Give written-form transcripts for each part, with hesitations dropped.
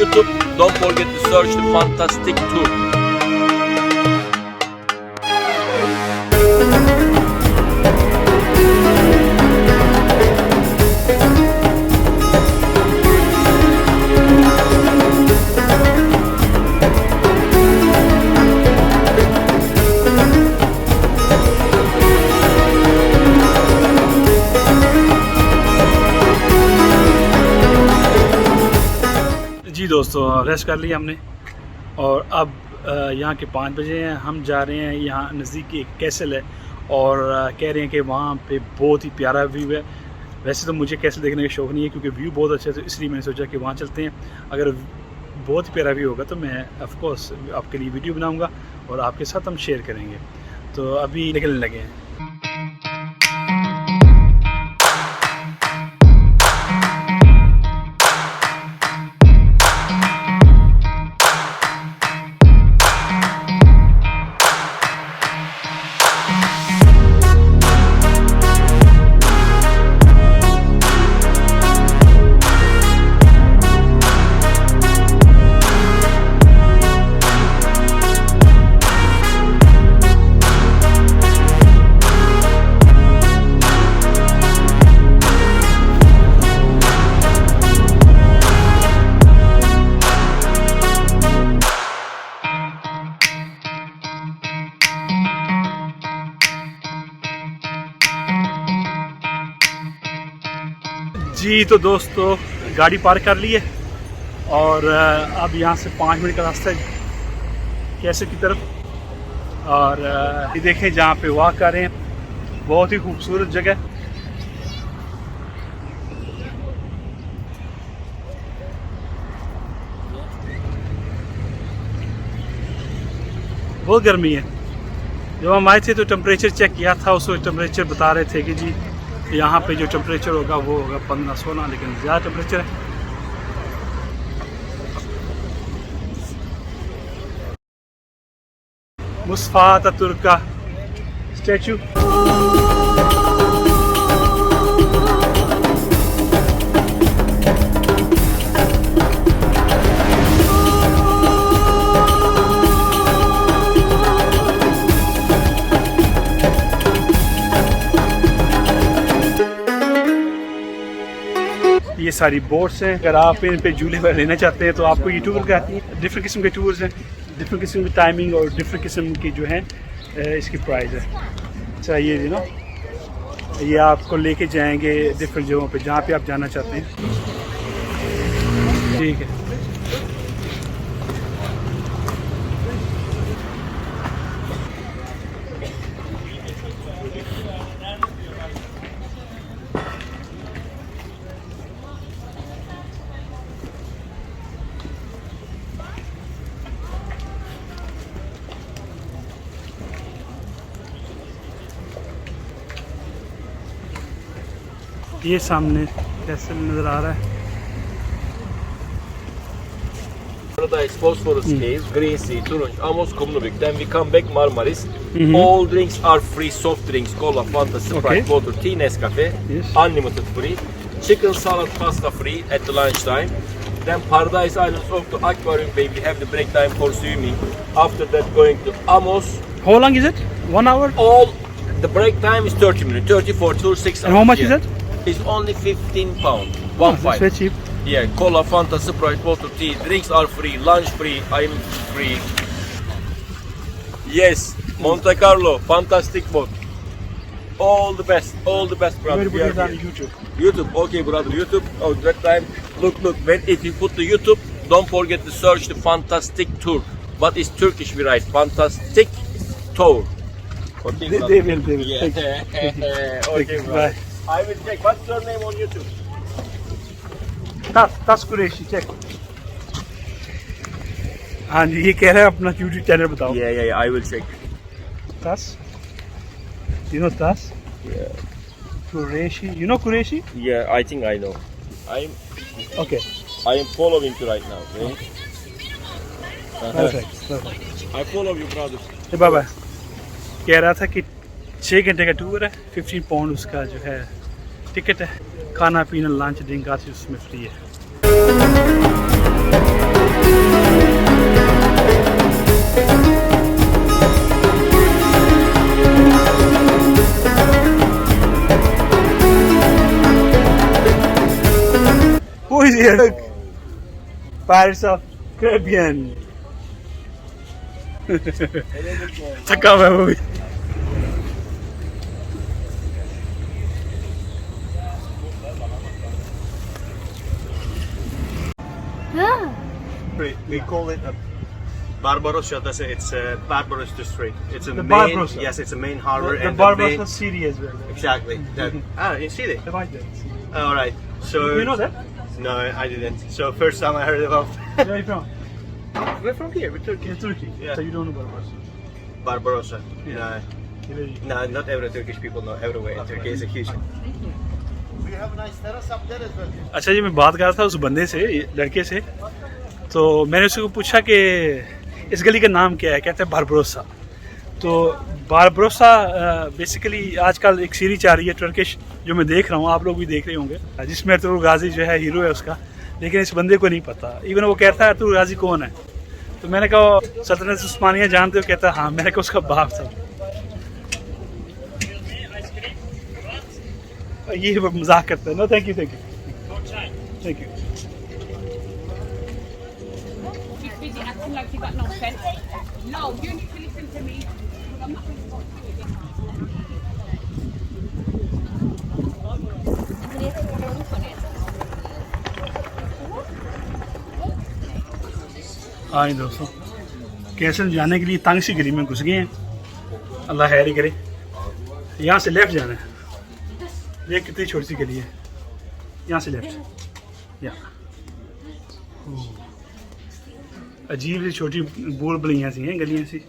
YouTube, don't forget to search the fantastic tour. दोस्तों rest कर लिया हमने और अब यहाँ के 5 बजे हैं। हम जा रहे हैं, यहाँ नज़दीक एक कैसल है और कह रहे हैं कि वहाँ पे बहुत ही प्यारा व्यू है। वैसे तो मुझे कैसल देखने का शौक़ नहीं है क्योंकि व्यू बहुत अच्छा है, तो इसलिए मैंने सोचा कि वहाँ चलते हैं। अगर बहुत ही प्यारा व्यू होगा तो मैं ऑफ कोर्स आपके लिए वीडियो बनाऊँगा और आपके साथ हम शेयर करेंगे। तो अभी निकलने लगे हैं। जी तो दोस्तों गाड़ी पार्क कर ली है और अब यहाँ से 5 मिनट का रास्ता है कैसे की तरफ। और ये देखें जहाँ पे वॉक कर रहे हैं, बहुत ही खूबसूरत जगह। बहुत गर्मी है। जब हम आए थे तो टेम्परेचर चेक किया था, उसको टेम्परेचर बता रहे थे कि जी यहाँ पे जो टेम्परेचर होगा वो होगा 15-16, लेकिन ज़्यादा टेम्परेचर है। मुस्तफा अतातुर्क का स्टैचू। ये सारी बोट्स हैं। अगर आप इन पे झूले पर लेना चाहते हैं तो आपको ये टूर आती है। डिफरेंट किस्म के टूर्स हैं, डिफरेंट किस्म की टाइमिंग और डिफरेंट किस्म की जो है इसकी प्राइस है। अच्छा ये ना ये आपको लेके जाएंगे डिफरेंट जगहों पे जहाँ पे आप जाना चाहते हैं। ठीक है। ये सामने कैसे नजर आ रहा है। Paradise, Phosphorus Cave, Green Sea, Turunç, Amos, Kumlubik. Then we come back Marmaris. All drinks are free, soft drinks, cola, Fanta, Sprite, water, tea, Nescafe, unlimited free. Chicken salad, pasta free at the lunchtime. Then Paradise Islands of the aquarium bay, we have the break time for swimming. After that going to Amos. How long is it? 1 hour? All the break time is 30 minutes, 30 for 2, 6 hours. And how much is it? It's only £15. That's very cheap. Yeah, cola, Fanta, Sprite, water, tea, drinks are free, lunch free, I'm free. Yes, Monte Carlo, fantastic boat. All the best, brother. Where is on YouTube? YouTube, okay, brother, YouTube. Oh, that time, look, when if you put the YouTube, don't forget to search the fantastic tour. But it's Turkish, we write fantastic tour. Okay, They will. Yeah. Okay, brother. I will check. What's your name on YouTube? Tas Qureshi, check. हाँ जी ये कह रहे हैं अपना YouTube channel बताओ। Yeah, I will check. Tas? You know Tas? Yeah. Qureshi. You know Qureshi? Yeah, I think I know. Okay. I am following you right now. Okay? Perfect. I follow you, brother. Hey, बाबा कह रहा था कि 6 घंटे का tour है, 15 pound उसका जो है टिकट है। खाना पीना लंच ड्रिंक आती उसमें फ्री है। Pirates of Caribbean. थका हुआ है वो भी। We call it a Barbarosa. That's it. It's Barbarosa Strait. It's a The main. Barbarossa. Yes, it's a main harbor. The and Barbarossa main, City as well. exactly. That, you see it? I like that. All right. So You know that? No, I didn't. So first time I heard about. Where are you from? We're from here. We're Turkey. In Turkey. Yeah. So you don't know Barbarossa. Barbarossa. Yeah. No, not every Turkish people know everywhere. In Turkey is a huge. We have a nice terrace up there as well. अच्छा जी, मैं बात कर रहा था उस बंदे से, लड़के से, तो मैंने उसको पूछा कि इस गली का नाम क्या है। कहते हैं बारबारोसा। तो बारबारोसा बेसिकली आजकल एक सीरीज आ रही है टर्किश, जो मैं देख रहा हूँ, आप लोग भी देख रहे होंगे, जिसमें अर्तुगरुल गाजी जो है हीरो है उसका, लेकिन इस बंदे को नहीं पता। इवन वो कहता है अर्तुगरुल गाजी कौन है, तो मैंने कहा सल्तनत उस्मानिया जानते हो? कहता है हाँ। मैंने कहा उसका बाप था। ये मजाक करता है। No thank you, thank you, thank you. He's busy acting like he got no sense. No, you need to listen to me. I'm not going to talk to you again. हाँ दोस्तों, कैसल जाने के लिए तंग सी गली में घुस गए हैं। अल्लाह खैर ही करे। यहाँ से लेफ्ट जाना है। ये कितनी छोटी सी गली है। यहाँ से लेफ्ट। या अजीब सी छोटी बोल बलियाँ सी हैं, गलियाँ सी।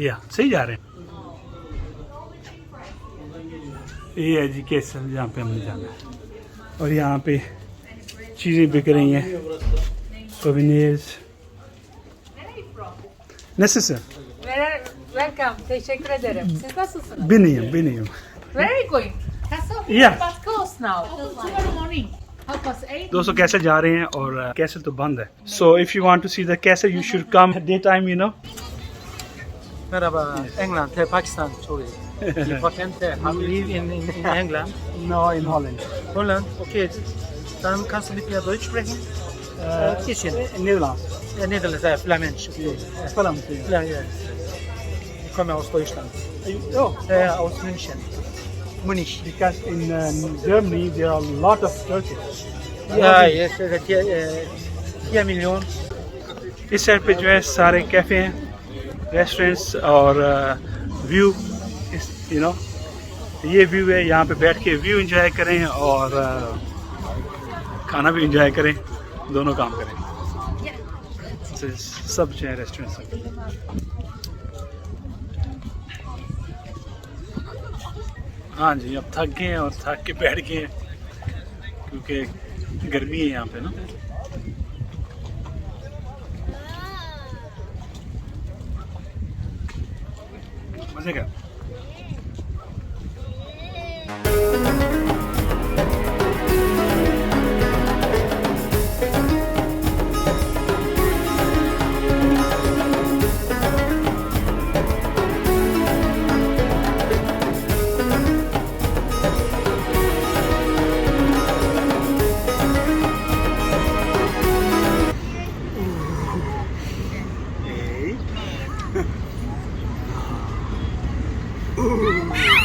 या सही जा रहे हैं। ये है जी कैसल, जहाँ पे हमने जाना है। और यहाँ पे चीज़ें बिक रही हैं, souvenirs. Necessary. Welcome. Teşekkür ederim. Siz nasılsınız? Bilmiyorum. Where are you going? Castle? Yeah. Past coast now. Tomorrow morning. 8:30. दोस्तों कैसल जा रहे हैं और कैसल तो बंद है। So if you want to see the castle, you should come daytime, you know. Merhaba, England, Pakistan, sorry. You patent, you live in England? No, in Holland. Holland, okay. Dann kannst du mit mir Deutsch sprechen? Bisschen. Nederlands. Niederländisch, Flamensch. Spannend. Ja, ja. Ich komme aus Deutschland. Oh, Aus München. Munich. because in Germany there are a lot of churches. Ja, yes, 4 Millionen. इस side पे जो है सारे cafe हैं, restaurants और view, you know, ये view है। यहाँ पे बैठ के व्यू एंजॉय करें और खाना भी एंजॉय करें, दोनों काम करें। सब जो है रेस्टोरेंट सब। हाँ जी, अब थक गए हैं और थक के बैठ गए हैं क्योंकि गर्मी है यहाँ पे ना। मजे का। Ooh.